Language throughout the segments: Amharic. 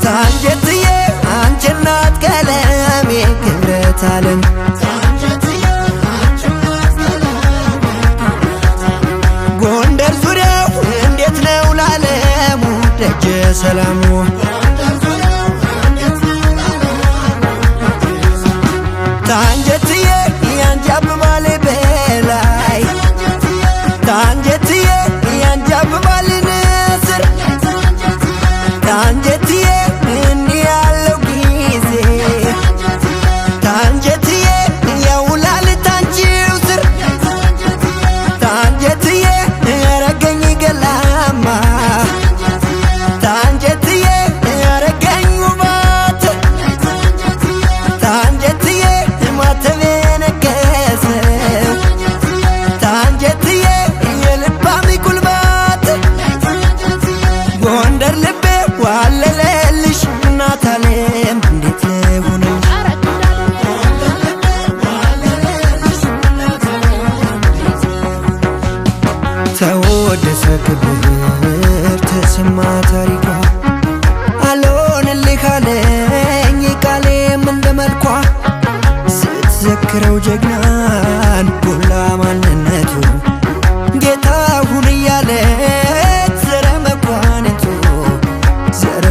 ታንጀትዬ አንቺ እናት ቀለሜ ክብረት ዓለም ጎንደር ዙሪያው እንዴት ነው ላለሙ ደጀ ሰላሙ ታንጀትዬ ያንቺ አበባሌ በላይ ታንጀትዬ ያንቺ አበባሌ ንስር ታንጀትዬ እንዲህ ያለው ጊዜ ታንጀትዬ የውላል ታንቺው ስር ታንጀትዬ ያረገኝ ገላማ ታንጀትዬ ያረገኝ ውባት ታንጀትዬ ማተቤ ነገሰ ታንጀትዬ የልባሚ ጉልባት ጎንደር ልቤ ዋለለልሽ እናት ዓለም እንዴት ልሁንልሽ ተወደሰ ክብር ተሰማ ታሪኳ አልሆንልህ አለኝ ቃሌም እንደ መልኳ ስትዘክረው ጀግናን ጎላ ማንነቱ ጌታሁን እያለች ዘረ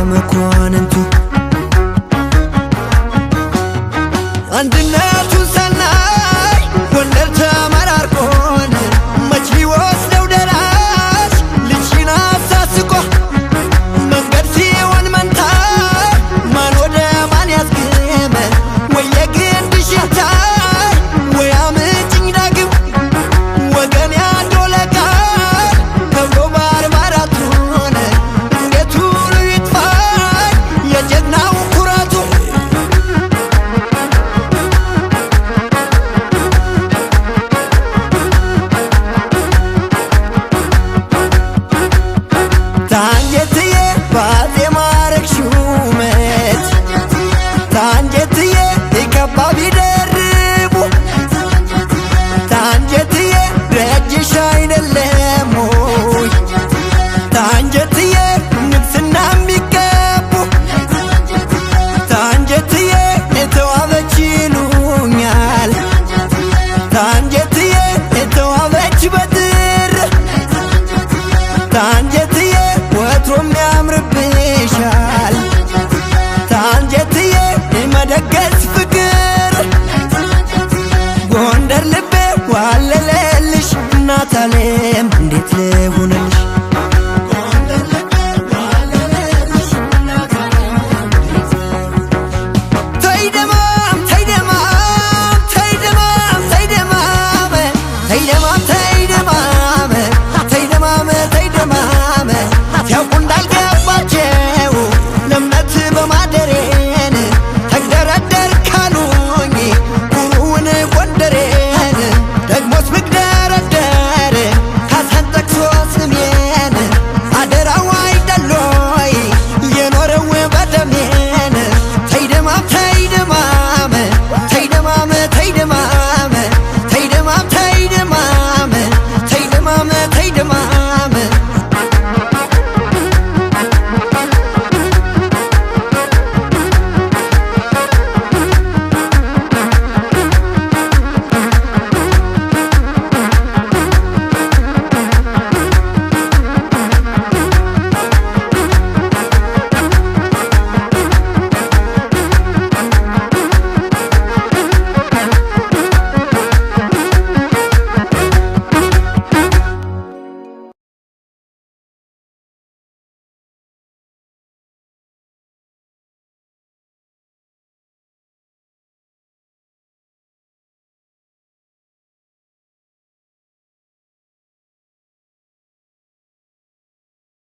መኳንንቱ አንድነት